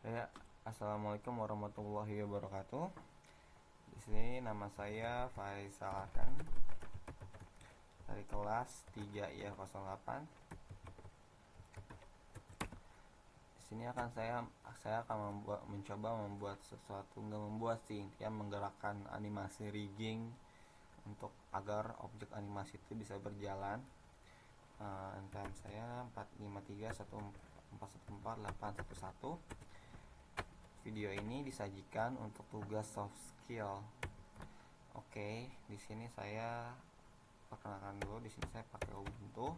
Ya, assalamualaikum warahmatullahi wabarakatuh. Di sini nama saya Faisal Hakan dari kelas 3 I08. Di sini saya akan mencoba membuat sesuatu, nggak membuat sih, intinya menggerakkan animasi rigging untuk agar objek animasi itu bisa berjalan. NPM saya 453141481. Video ini disajikan untuk tugas soft skill. Oke, di sini saya perkenalkan dulu. Di sini saya pakai Ubuntu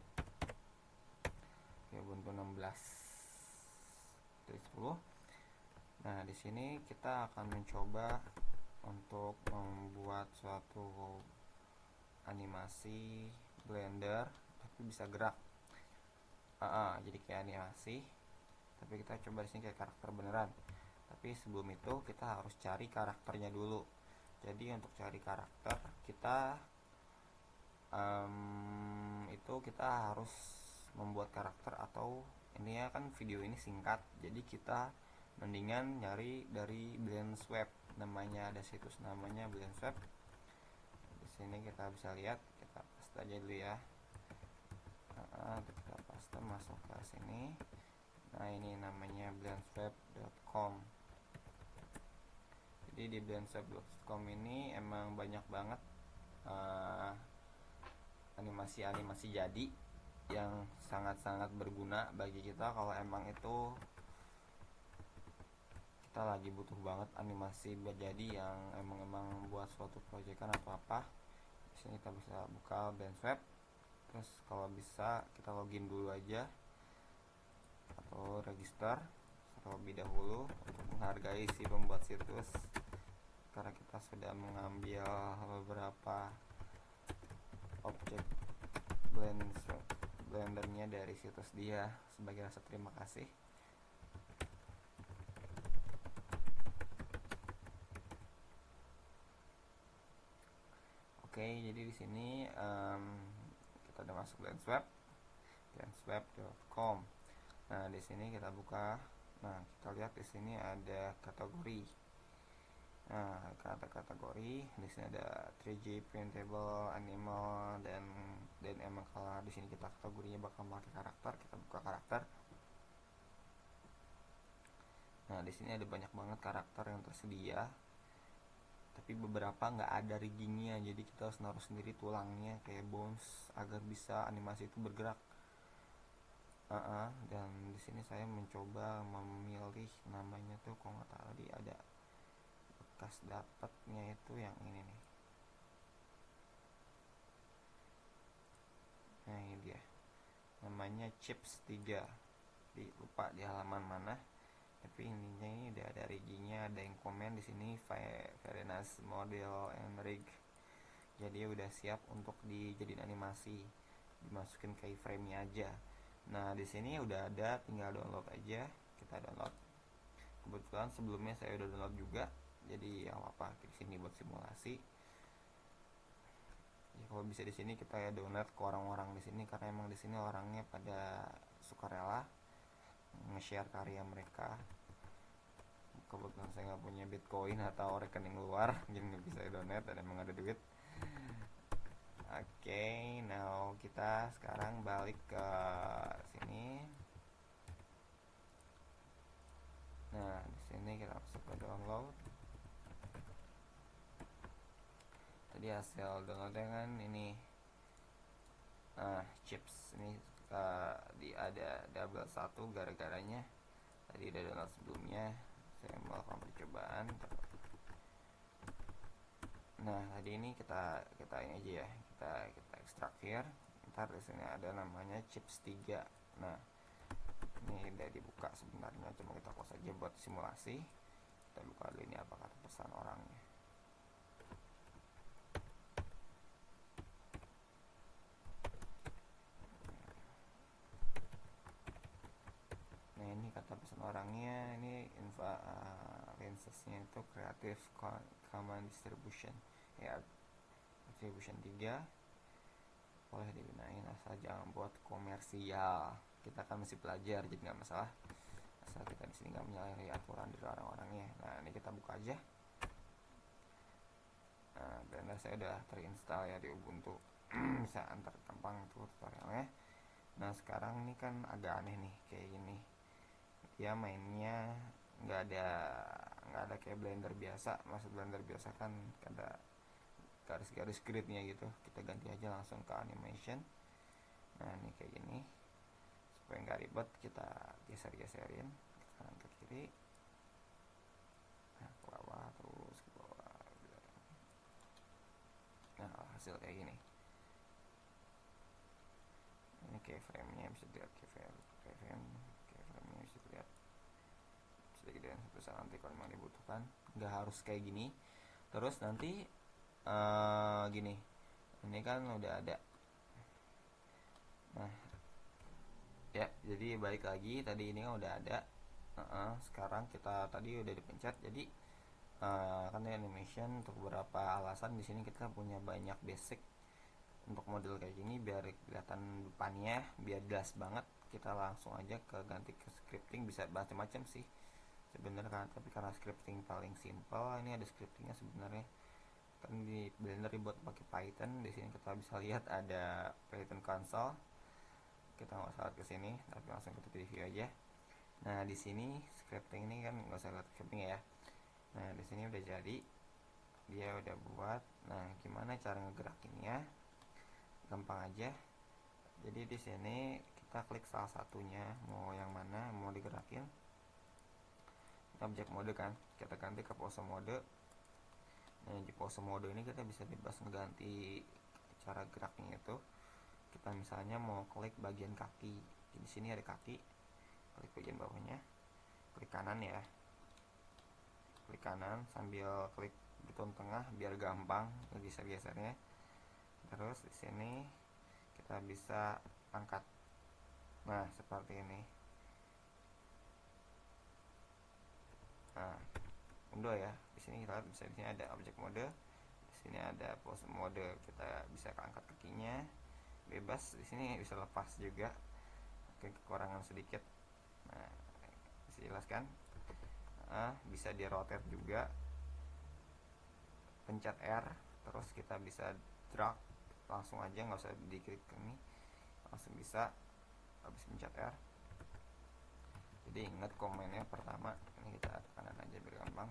16.10. Nah, di sini kita akan mencoba untuk membuat suatu animasi Blender tapi bisa gerak. Jadi kayak animasi, tapi kita coba di sini kayak karakter beneran. Tapi sebelum itu kita harus cari karakternya dulu. Jadi untuk cari karakter kita harus membuat karakter, atau ini ya kan video ini singkat, jadi kita mendingan nyari dari Blenswap. Namanya ada situs namanya Blenswap. Di sini kita bisa lihat, kita paste aja dulu ya. Kita paste masuk ke sini. Nah, ini namanya blenswap.com. Jadi di blenswap.com ini emang banyak banget animasi-animasi jadi yang sangat-sangat berguna bagi kita kalau emang itu kita lagi butuh banget animasi jadi yang emang buat suatu proyekan atau apa. Di sini kita bisa buka Blenswap. Terus kalau bisa kita login dulu aja atau register terlebih dahulu untuk menghargai si pembuat situs, karena kita sudah mengambil beberapa objek Blendernya dari situs dia sebagai rasa terima kasih. Oke, jadi di sini kita udah masuk blenswap.com. Nah, di sini kita buka. Nah, kita lihat di sini ada kategori. Nah, kata kategori di sini ada 3D printable animal dan emang kalau di sini kita kategorinya bakal pakai karakter, kita buka karakter. Nah, di sini ada banyak banget karakter yang tersedia, tapi beberapa nggak ada riggingnya, jadi kita harus naruh sendiri tulangnya kayak bones agar bisa animasi itu bergerak. Dan di sini saya mencoba memilih namanya tuh, kalau nggak tadi ada bekas dapatnya itu yang ini nih. Nah, ini dia namanya chips 3. Lupa di halaman mana, tapi ininya ini udah ada riggingnya, ada yang komen di sini very nice model and rig. Jadi udah siap untuk dijadiin animasi, dimasukin ke iframe-nya aja. Nah, di sini udah ada, tinggal download aja. Kita download. Kebetulan sebelumnya saya udah download juga, jadi ya apa di sini buat simulasi. Ya, kalau bisa di sini kita ya download ke orang-orang di sini, karena emang di sini orangnya pada sukarela nge-share karya mereka. Kebetulan saya nggak punya bitcoin atau rekening luar, jadi nggak bisa donate dan emang ada duit. Oke, now kita sekarang balik ke sini. Nah, di sini kita masuk ke download. Tadi hasil downloadnya kan ini. Nah, chips ini ada double satu gara-garanya tadi udah download sebelumnya. Saya melakukan percobaan. Nah, tadi ini kita ini aja ya, kita ekstrak here. Ntar di sini ada namanya chips 3. Nah, ini udah dibuka sebenarnya, cuma kita close aja buat simulasi. Kita buka dulu ini apa kata pesan orangnya. Nah, ini kata pesan orangnya, ini lensesnya itu Creative Commons Distribution ya, Distribution 3, boleh digunain asal jangan buat komersial. Kita kan masih pelajar, jadi nggak masalah asal kita di sini nggak menyalahi aturan dari orang-orangnya. Nah ini kita buka aja. Nah, Blender saya udah terinstall ya di Ubuntu. Bisa antar gampang tuh tutorialnya. Nah sekarang ini kan agak aneh nih kayak gini. Dia mainnya nggak ada kayak Blender biasa. Maksud Blender biasa kan ada garis-garis gridnya gitu. Kita ganti aja langsung ke animation. Nah ini kayak gini. Supaya nggak ribet kita geser-geserin ke kanan ke kiri. Nah ke bawah terus ke bawah. Nah hasil kayak gini. Ini keyframe-nya bisa dilihat, keyframe-nya bisa dilihat, bisa digedein sebesar nanti kalau memang dibutuhkan. Nggak harus kayak gini. Terus nanti gini, ini kan udah ada. Nah ya, jadi balik lagi, tadi ini kan udah ada. Sekarang kita tadi udah dipencet, jadi kan ini animation untuk beberapa alasan. Di sini kita punya banyak basic untuk model kayak gini biar kelihatan depannya, biar jelas banget. Kita langsung aja ke ganti ke scripting, bisa macam-macam sih sebenarnya kan, tapi karena scripting paling simple, ini ada scriptingnya sebenarnya kan di Blender dibuat pakai Python. Di sini kita bisa lihat ada Python console. Kita nggak usah lihat ke sini, tapi langsung kita review aja. Nah di sini scripting ini kan nggak usah lihat scripting ya. Nah di sini udah jadi, dia udah buat. Nah gimana cara ngegerakinnya? Gampang aja. Jadi di sini kita klik salah satunya, mau yang mana mau digerakin. Objek mode kan, kita ganti ke pose mode. Nah di pose mode ini kita bisa bebas mengganti cara geraknya itu. Kita misalnya mau klik bagian kaki, di sini ada kaki, klik bagian bawahnya, klik kanan ya, klik kanan sambil klik button tengah biar gampang geser-gesernya. Terus di sini kita bisa angkat. Nah seperti ini. Nah udah ya, di sini kita bisa, di sini ada objek mode, di sini ada pose mode, kita bisa angkat kakinya bebas. Di sini bisa lepas juga, kekurangan sedikit. Nah bisa jelaskan. Bisa di rotate juga, pencet R terus kita bisa drag langsung aja, nggak usah diklik ini, langsung bisa habis pencet R. Jadi ingat komennya pertama, ini kita kanan aja biar gampang.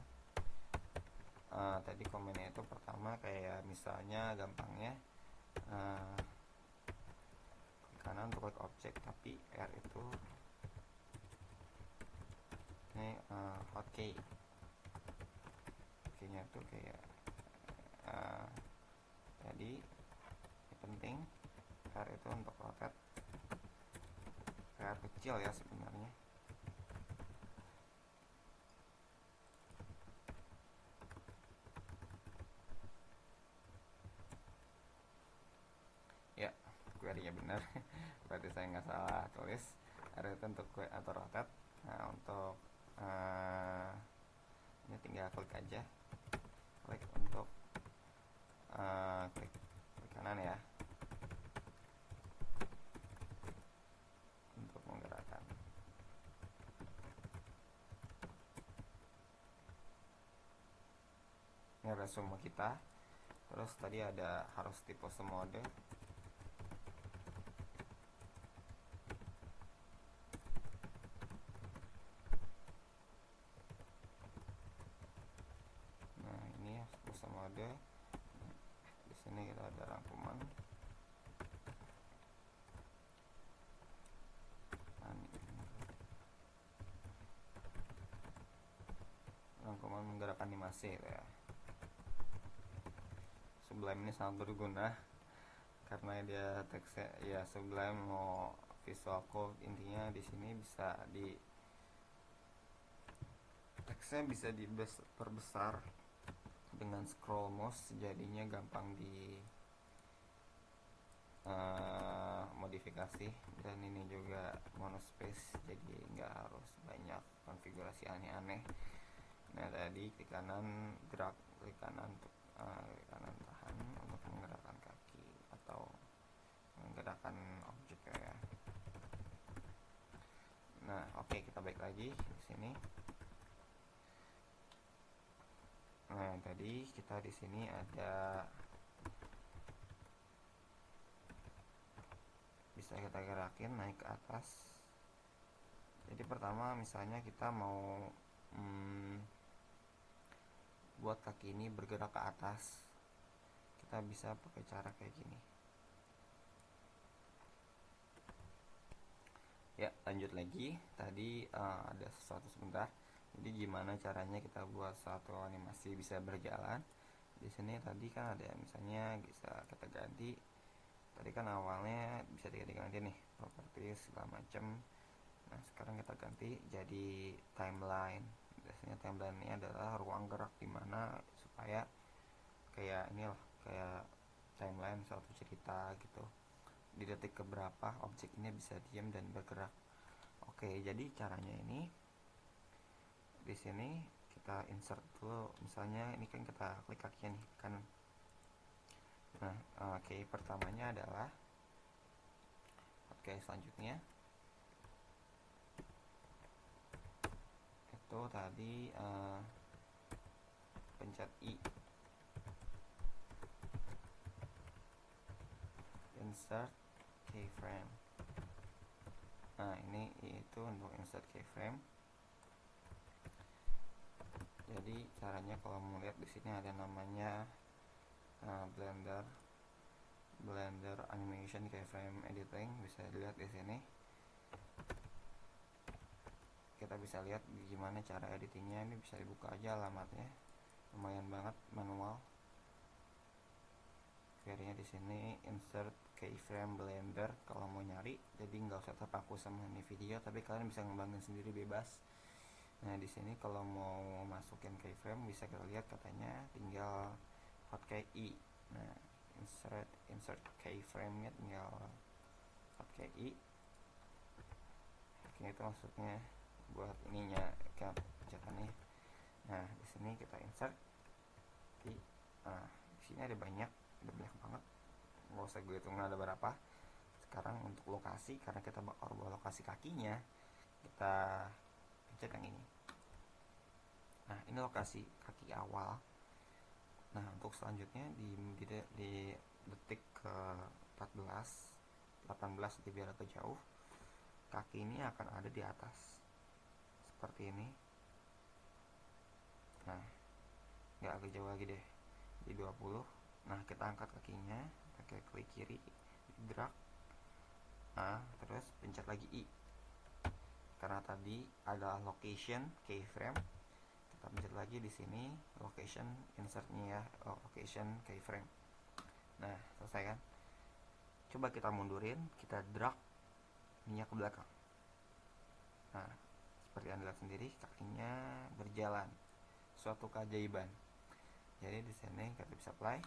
Tadi komennya itu pertama kayak misalnya gampangnya klik kanan untuk klik objek, tapi R itu ini hotkey. Hotkey-nya tuh kayak jadi ini penting, R itu untuk rotate, R kecil ya sebenarnya. Ya, query-nya benar. Berarti saya nggak salah tulis. R itu untuk atau rotate. Nah untuk ini tinggal klik aja, klik untuk klik kanan ya, untuk menggerakkan. Ini resume kita. Terus tadi ada harus di pose mode. Nah ini ya pose mode. Di sini kita ada rangkuman. Rangkuman menggerakkan animasi ya. Sublime ini sangat berguna karena dia teksnya ya, Sublime mau visual code, intinya di sini bisa di teksnya bisa diperbesar dengan scroll mouse, jadinya gampang di modifikasi. Dan ini juga monospace, jadi nggak harus banyak konfigurasi aneh-aneh. Nah tadi klik kanan drag, klik kanan untuk klik kanan tahan untuk menggerakkan kaki atau menggerakkan objek ya. Nah, oke, kita balik lagi di sini. Nah, tadi kita di sini ada bisa kita gerakin naik ke atas. Jadi pertama misalnya kita mau buat kaki ini bergerak ke atas, kita bisa pakai cara kayak gini. Ya, lanjut lagi. Tadi ada sesuatu sebentar. Jadi gimana caranya kita buat satu animasi bisa berjalan? Di sini tadi kan ada misalnya bisa kita ganti. Tadi kan awalnya bisa diganti nih, properties segala macam. Nah, sekarang kita ganti jadi timeline. Biasanya timeline ini adalah ruang gerak dimana supaya kayak inilah, kayak timeline suatu cerita gitu. Di detik keberapa objek ini bisa diam dan bergerak. Oke, jadi caranya ini di sini kita insert dulu. Misalnya ini kan kita klik kakinya nih kanan. Nah, oke, pertamanya adalah selanjutnya itu tadi pencet I, insert keyframe. Nah, ini itu untuk insert keyframe. Jadi caranya kalau mau lihat di sini ada namanya Blender Animation Keyframe Editing, bisa dilihat di sini. Kita bisa lihat gimana cara editingnya. Ini bisa dibuka aja alamatnya, lumayan banget, manual. Akhirnya di sini insert keyframe Blender kalau mau nyari, jadi nggak usah terpaku sama ini video, tapi kalian bisa ngembangin sendiri bebas. Nah, di sini kalau mau masukin keyframe bisa kita lihat katanya tinggal hotkey I. Nah, insert keyframe nya tinggal hotkey I. Ini itu maksudnya buat ininya kan pencetannya. Nah, di sini kita insert di di sini ada banyak banget, nggak usah gue hitung ada berapa. Sekarang untuk lokasi, karena kita bakal bawa lokasi kakinya, kita pencet yang ini. Nah, ini lokasi kaki awal. Nah, untuk selanjutnya di detik ke 14 18 nanti biar agak jauh, kaki ini akan ada di atas seperti ini. Nah, nggak agak jauh lagi deh, di 20. Nah, kita angkat kakinya pakai klik kiri, drag. Nah, terus pencet lagi I, karena tadi adalah location keyframe. Kita pencet lagi di sini location insertnya ya, location keyframe. Nah, selesai kan? Coba kita mundurin, kita drag minyak ke belakang. Nah, seperti Anda lihat sendiri, kakinya berjalan, suatu keajaiban. Jadi di sini kita bisa play.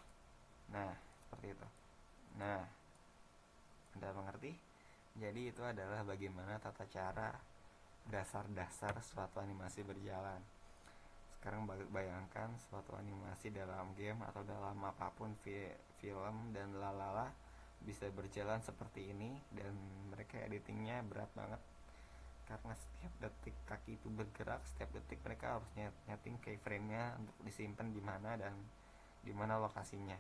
Nah, seperti itu. Nah, Anda mengerti? Jadi itu adalah bagaimana tata cara dasar-dasar suatu animasi berjalan. Sekarang bayangkan suatu animasi dalam game atau dalam apapun, film dan lalala, bisa berjalan seperti ini, dan mereka editingnya berat banget karena setiap detik kaki itu bergerak, setiap detik mereka harus nyeting keyframe-nya untuk disimpan di mana dan di mana lokasinya.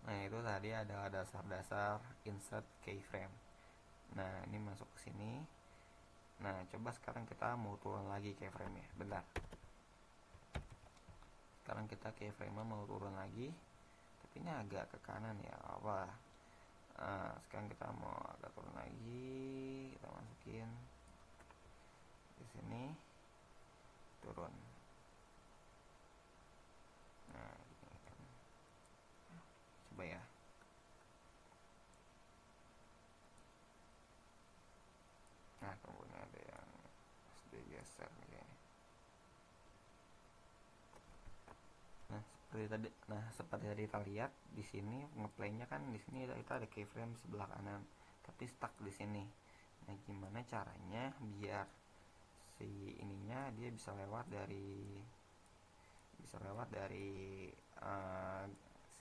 Nah, itu tadi adalah dasar-dasar insert keyframe. Nah, ini masuk ke sini. Nah, coba sekarang kita mau turun lagi keyframe-nya. Bentar. Sekarang kita keyframe-nya mau turun lagi, tapi ini agak ke kanan ya, apa? Sekarang kita mau agak turun lagi, kita masukin di sini, turun. Nah, coba ya. Nah, kemudian ada yang sedikit geser nih. Seperti tadi kita lihat di sini ngeplaynya kan, di sini kita ada keyframe sebelah kanan, tapi stuck di sini. Nah, gimana caranya biar si ininya dia bisa lewat dari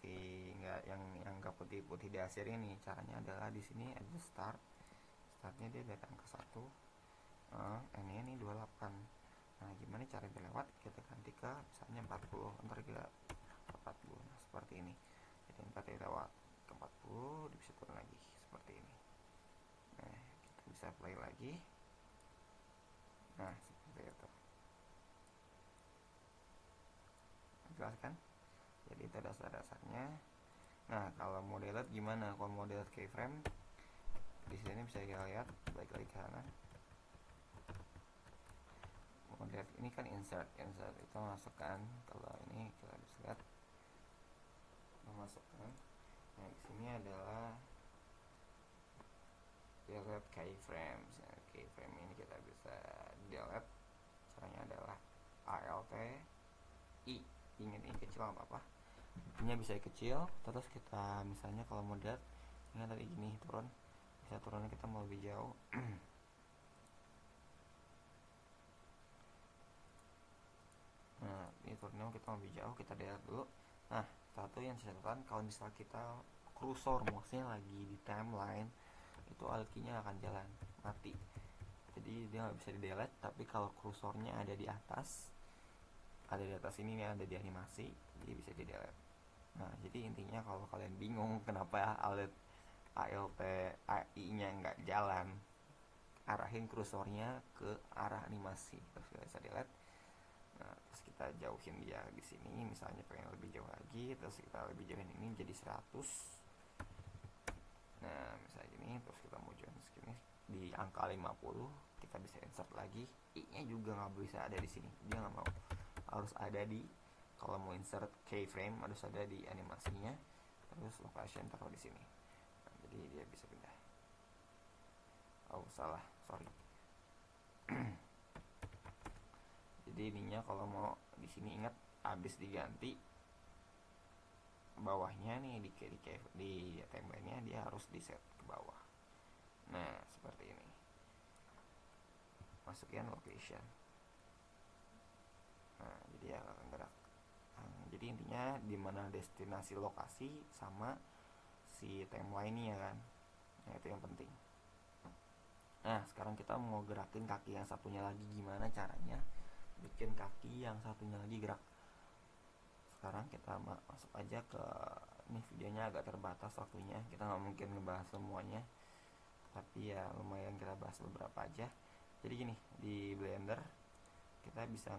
si nggak yang nggak putih-putih di akhir ini. Caranya adalah di sini ada start startnya dia dari angka 1, ini 28. Nah gimana cara dilewat, kita ganti ke misalnya 40, ntar kita 40. Nah seperti ini, jadi ntar dia lewat ke 40, bisa turun lagi seperti ini. Nah kita bisa play lagi. Nah seperti itu, jelas kan? Jadi itu dasar-dasarnya. Nah kalau mau delete gimana? Kalau mau delete keyframe, di sini bisa kita lihat, balik lagi ke kanan. Mau delete ini kan insert itu masukkan. Kalau ini kita bisa lihat memasukkan. Nah di sini adalah delete keyframes. Nah, keyframe ini kita bisa delete. Caranya adalah alt i, ingat ini kecil apa-apa, ini bisa kecil. Terus kita misalnya kalau mau delete, ingat tadi gini turun, bisa turunnya kita mau lebih jauh. Nah ini turunnya kita mau lebih jauh, kita delete dulu. Nah satu yang saya catatan, kalau misal kita cursor mouse-nya lagi di timeline, itu alkinya akan jalan mati, jadi dia nggak bisa di delete. Tapi kalau cursornya ada di atas, ini nih, ada di animasi, jadi bisa di delete. Nah jadi intinya kalau kalian bingung kenapa alt AI nya nggak jalan, arahin kursornya ke arah animasi, terus kita bisa delete. Nah terus kita jauhin dia di sini, misalnya pengen lebih jauh lagi, terus kita lebih jauhin ini jadi 100. Nah misalnya gini, terus kita mau join segini di angka 50, kita bisa insert lagi. I nya juga nggak bisa ada di sini, dia nggak mau, harus ada di, kalau mau insert keyframe harus ada di animasinya. Terus location taruh di sini. Nah, jadi dia bisa pindah. Oh salah, sorry. Jadi ininya kalau mau di sini, ingat habis diganti bawahnya nih di timeline-nya dia harus di set ke bawah. Nah seperti ini, masukin location. Nah jadi ya akan gerak. Nah, jadi intinya di mana destinasi lokasi sama si timeline-nya kan. Nah itu yang penting. Nah sekarang kita mau gerakin kaki yang satunya lagi, gimana caranya bikin kaki yang satunya lagi gerak. Sekarang kita masuk aja ke, ini videonya agak terbatas waktunya, kita nggak mungkin ngebahas semuanya, tapi ya lumayan kita bahas beberapa aja. Jadi gini, di Blender kita bisa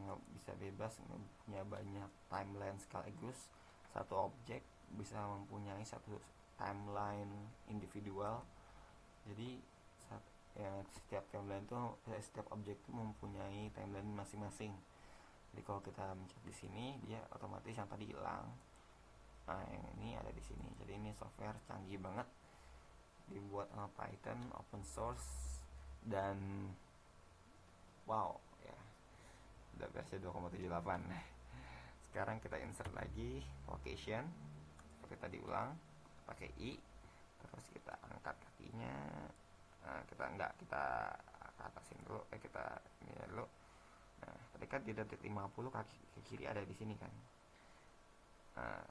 bebas punya banyak timeline sekaligus. Satu objek bisa mempunyai satu timeline individual. Jadi ya, setiap timeline itu, setiap objek itu mempunyai timeline masing-masing. Jadi kalau kita mencet di sini, dia otomatis yang tadi hilang. Nah yang ini ada di sini. Jadi ini software canggih banget, dibuat sama Python, open source, dan wow ya, udah versi 2.78. Sekarang kita insert lagi location, kita diulang pakai i, terus kita angkat kakinya. Nah, kita atasin dulu, kita ini dulu. Nah tadi kan di detik 50 kaki ke kiri ada di sini kan. Nah,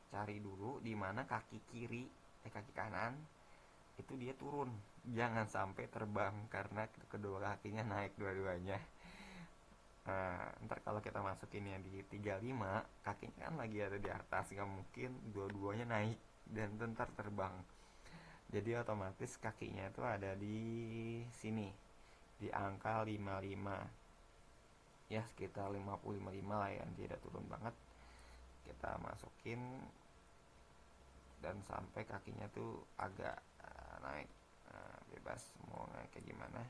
cari dulu di mana kaki kaki kanan itu dia turun, jangan sampai terbang karena kedua kakinya naik dua-duanya. Nah ntar kalau kita masukinnya di 35, kakinya kan lagi ada di atas, nggak mungkin dua-duanya naik dan ntar terbang. Jadi otomatis kakinya itu ada di sini, di angka 55 ya, sekitar 50-55 lah ya, tidak turun banget. Kita masukin dan sampai kakinya tuh agak naik. Bebas mau naik kayak gimana.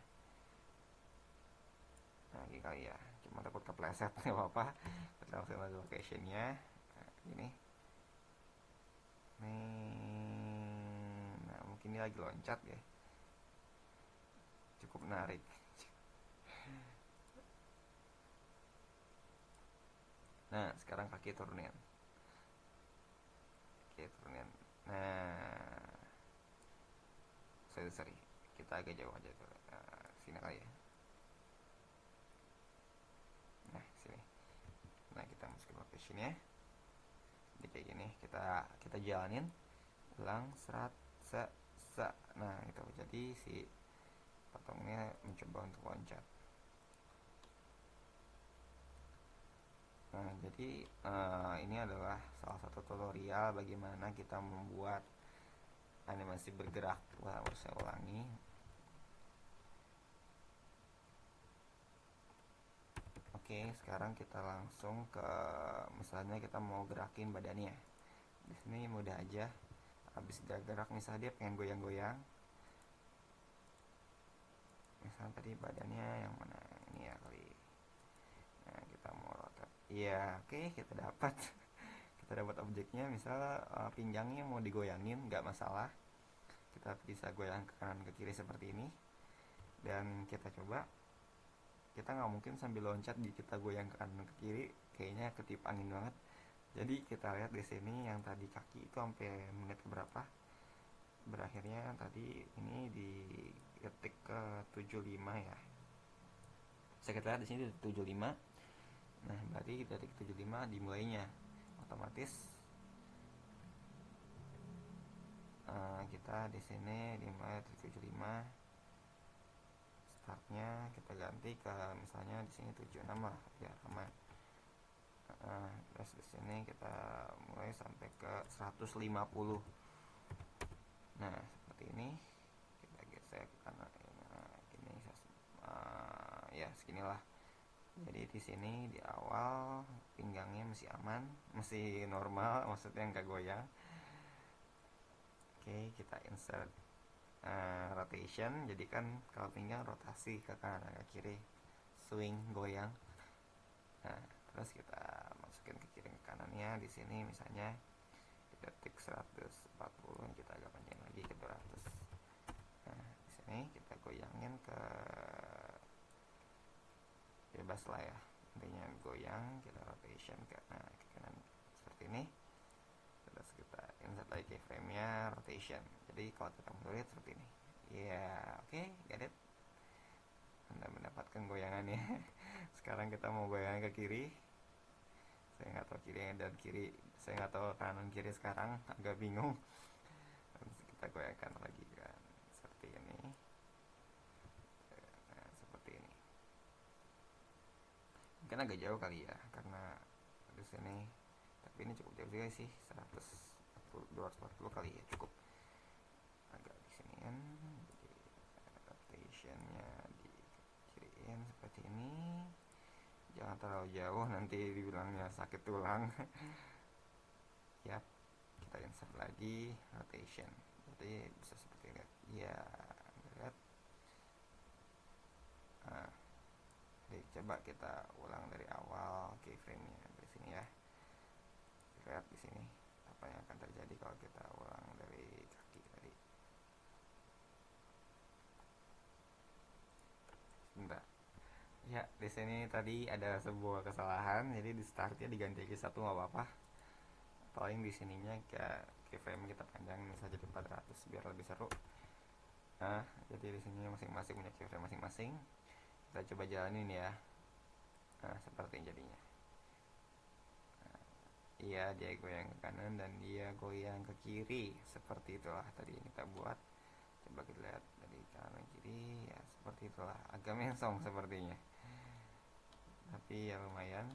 Nah ini kali ya, cuma takut kepleset, nggak apa-apa. Kita langsung lagi locationnya. Nah, gini nih. Nah mungkin ini lagi loncat ya, cukup menarik. Nah sekarang kaki turunin. Nah sorry, kita agak jauh aja tuh. Sini kali ya. Nah sini. Nah kita masukin locationnya. Jadi kayak gini, kita jalanin ulang, serat, bisa. Nah itu jadi si patungnya mencoba untuk loncat. Nah jadi ini adalah salah satu tutorial bagaimana kita membuat animasi bergerak. Harus saya ulangi. Oke, sekarang kita langsung ke, misalnya kita mau gerakin badannya. Di sini mudah aja. Habis gerak, misalnya dia pengen goyang-goyang. Misalnya tadi badannya yang mana? Ini ya kali. Nah, kita mau rotate. Iya, oke, kita dapat. Kita dapat objeknya. Misal pinggangnya mau digoyangin, nggak masalah. Kita bisa goyang ke kanan ke kiri seperti ini. Dan kita coba. Kita nggak mungkin sambil loncat kita goyang ke kanan ke kiri, kayaknya ketip angin banget. Jadi kita lihat di sini yang tadi kaki itu sampai menit berapa. Berakhirnya tadi ini di detik ke 75 ya. Saya kita lihat di sini 75. Nah, berarti detik 75 dimulainya. Otomatis kita di sini dimulai detik 75. Startnya kita ganti ke misalnya di sini 76 lah biar aman. Terus di sini kita mulai sampai ke 150. Nah seperti ini, kita geser ke kanan. Ini ya seginilah. Jadi di sini di awal pinggangnya masih aman, masih normal, maksudnya nggak goyang. Oke, kita insert rotation. Jadi kan kalau pinggang rotasi ke kanan ke kiri, swing goyang. Nah terus kita masukin ke kiri ke kanannya. Di sini misalnya detik 140, kita agak panjang lagi ke 200. Nah di sini kita goyangin ke bebas lah ya, intinya goyang. Kita rotation ke kanan seperti ini. Terus kita insert lagi keyframe nya rotation. Jadi kalau kita mundurin seperti ini ya. Oke, get it. Anda mendapatkan goyangannya. Sekarang kita mau goyang ke kiri. Saya nggak tahu kiri dan kiri, saya nggak tahu kanan kiri sekarang, agak bingung. Kita goyangkan lagi kan seperti ini. Nah seperti ini. Mungkin agak jauh kali ya karena di sini, tapi ini cukup jauh juga sih. 240 kali ya cukup. Agak di sini kan, jadi rotationnya di kiriin seperti ini. Jangan terlalu jauh, nanti dibilangnya sakit tulang. Yap, kita insert lagi rotation. Jadi bisa seperti ini. Ya, lihat. Nah, jadi coba kita ulang dari awal keyframe-nya dari sini ya. Lihat di sini apa yang akan terjadi kalau kita ulang dari kaki tadi. Sebentar. Ya, di sini tadi ada sebuah kesalahan. Jadi di startnya diganti ke 1 nggak apa-apa. Paling di sininya keyframe kita panjang misalnya jadi 400 biar lebih seru. Nah, jadi di sini masing-masing punya keyframe masing-masing. Kita coba jalanin ya. Nah, seperti jadinya. Nah, iya, dia goyang ke kanan dan dia goyang ke kiri. Seperti itulah tadi yang kita buat. Coba kita lihat dari kanan ke kiri. Ya, seperti itulah. Agak mensong sepertinya. Tapi ya lumayan.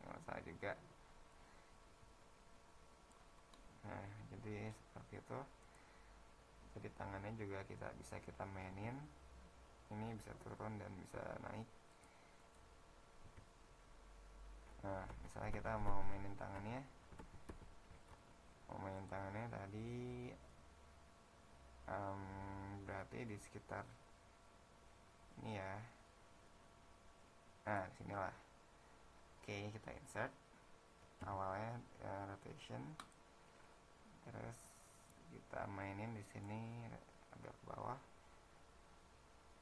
Nggak masalah juga. Nah jadi seperti itu. Jadi tangannya juga bisa kita mainin. Ini bisa turun dan bisa naik. Nah misalnya kita mau mainin tangannya. Tadi berarti di sekitar ini ya. Nah disinilah. Oke, kita insert awalnya rotation. Terus kita mainin di sini agak ke bawah,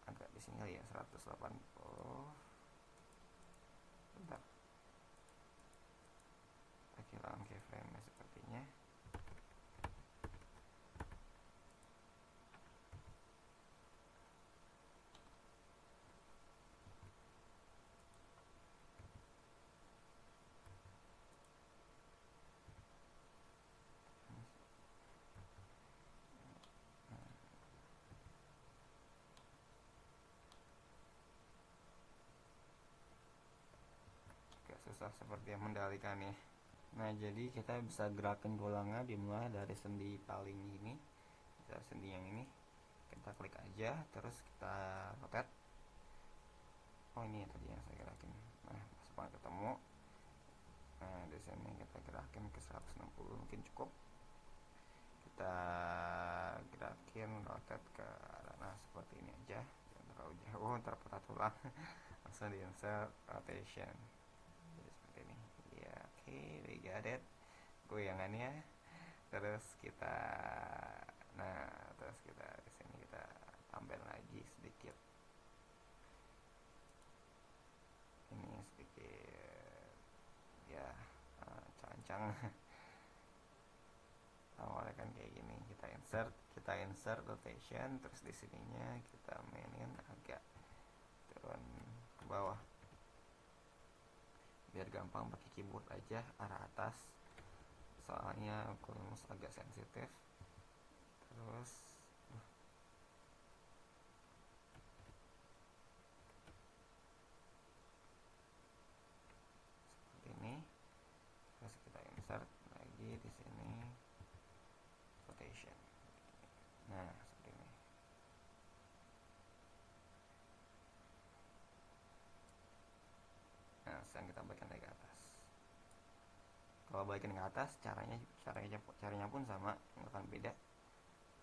agak di sini ya 180. Bentar, kita kehilangan keyframe sepertinya. susah seperti yang mendalikannya. Nah, jadi kita bisa gerakin tulangnya dimulai dari sendi paling ini, dari sendi yang ini. Kita klik aja, terus kita rotate. Oh, ini tadi yang saya gerakin. Nah, pas ketemu. Nah, di sini kita gerakin ke 160 mungkin cukup. Kita gerakin rotate ke arah, nah seperti ini aja, jangan terlalu jauh ntar patah tulang. Langsung di insert rotation, jadi seperti ini ya. Oke, we got it goyangannya. Terus kita, nah terus kita di sini kita tambah lagi sedikit, ini sedikit ya, cancang. Awalnya kan kayak gini, kita insert rotation, terus di sininya kita mainin agak turun ke bawah biar gampang pakai keyboard aja, arah atas soalnya kulmus agak sensitif. Terus seperti ini, terus kita insert lagi di sini rotation. Nah, seperti ini. Nah, sekarang kita balikkan lagi ke atas. Kalau balikin ke atas, caranya pun sama, nggak akan beda.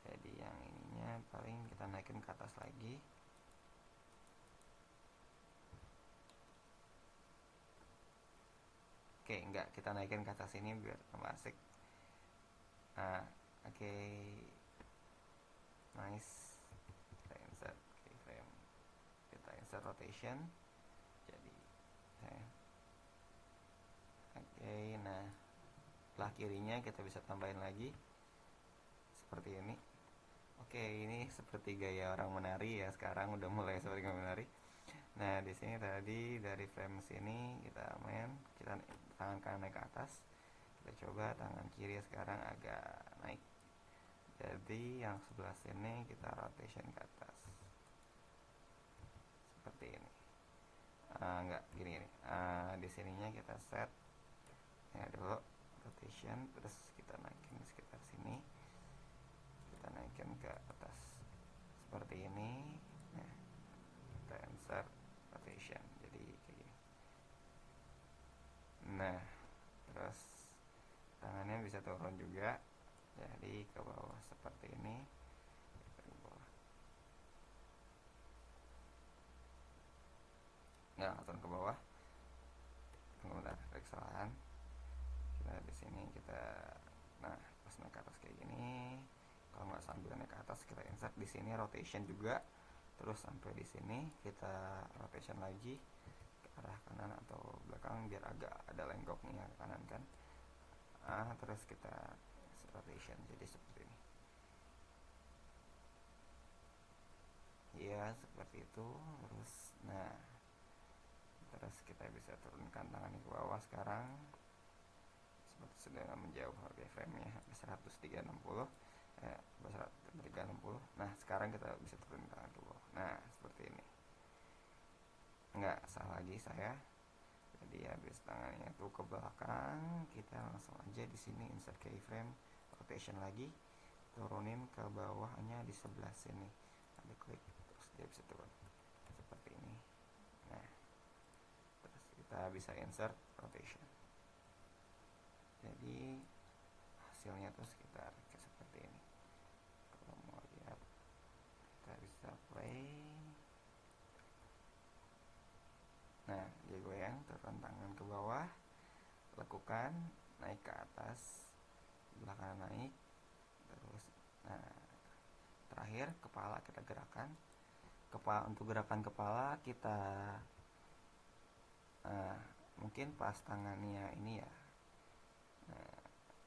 Jadi yang ininya paling kita naikin ke atas lagi. Oke, enggak, kita naikin ke atas ini biar tambah asik. Nah, oke, nice. Kita insert keyframe, kita insert rotation. Jadi oke, nah sebelah kirinya kita bisa tambahin lagi seperti ini. Oke, ini seperti gaya orang menari ya, sekarang udah mulai seperti gaya menari. Nah, di sini tadi dari frame sini kita main, kita tangan kanan naik ke atas. Kita coba tangan kiri sekarang agak naik. Jadi yang sebelah sini kita rotation ke atas. Seperti ini. Enggak, gini. Di sininya kita set ya dulu rotation, terus kita naikin sekitar sini. Kita naikin ke atas. Seperti ini. Nah, kita insert rotation. Jadi kayak gini. Nah, terus tangannya bisa turun juga, jadi ke bawah seperti ini. Ke bawah. Nggak turun ke bawah. Bentar, kesalahan. Kita di sini kita, nah pas naik ke atas kayak gini. Kalau nggak sambil naik ke atas kita insert di sini rotation juga. Terus sampai di sini kita rotation lagi ke arah kanan atau belakang biar agak ada lenggoknya ke kanan kan. Terus kita rotation jadi seperti ini ya, seperti itu. Terus nah, terus kita bisa turunkan tangannya ke bawah sekarang seperti sudah menjauh dari frame nya 160. Nah, sekarang kita bisa turun tangan ke bawah. Nah, seperti ini. Enggak, salah lagi saya. Jadi habis tangannya itu ke belakang, kita langsung aja di sini insert keyframe, rotation lagi, turunin ke bawahnya di sebelah sini. Ada klik, terus dia bisa turun seperti ini. Nah, terus kita bisa insert rotation. Jadi hasilnya tuh sekitar seperti ini. Kalau mau lihat, kita bisa play. Nah, dia goyang, turun tangan ke bawah, lekukan, naik ke atas, sebelah kanan naik, terus nah terakhir kepala kita gerakan. Untuk gerakan kepala kita mungkin pas tangannya ini ya,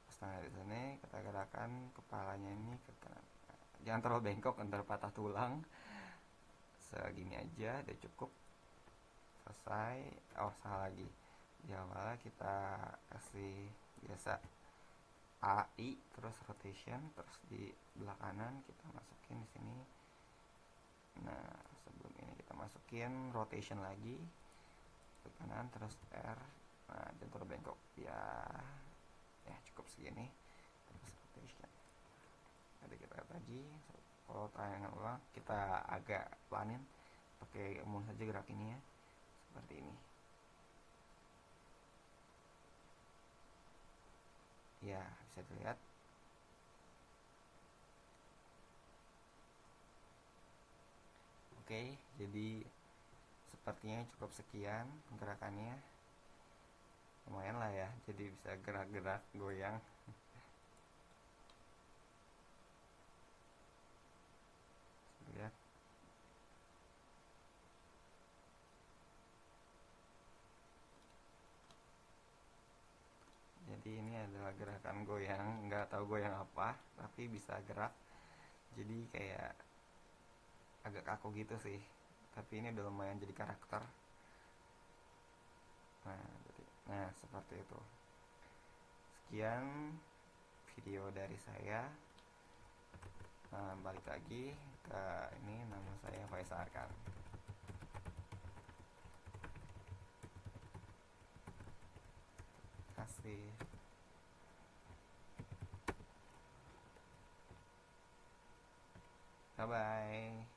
pas tangan di sini kita gerakan kepalanya ini ke kanan. Jangan terlalu bengkok, ntar patah tulang. Segini aja udah cukup. Selesai. Salah lagi, di awal kita kasih biasa AI, terus rotation, terus di belah kanan kita masukin di sini. Nah, sebelum ini kita masukin rotation lagi ke kanan, terus R, Nah, contoh bengkok ya, ya cukup segini. Terus rotation, jadi kita lihat lagi. Kalau tayangan ulang kita agak pelanin, pakai umum saja gerak ini ya, seperti ini ya, bisa dilihat. Oke, jadi sepertinya cukup sekian gerakannya, lumayan lah ya, jadi bisa gerak-gerak goyang. Lihat, jadi ini adalah gerakan goyang, nggak tahu goyang apa tapi bisa gerak, jadi kayak agak kaku gitu sih, tapi ini udah lumayan jadi karakter. Nah seperti itu. Sekian video dari saya. Nah, balik lagi ke ini, nama saya Faisal Arkan. Terima kasih. Bye bye.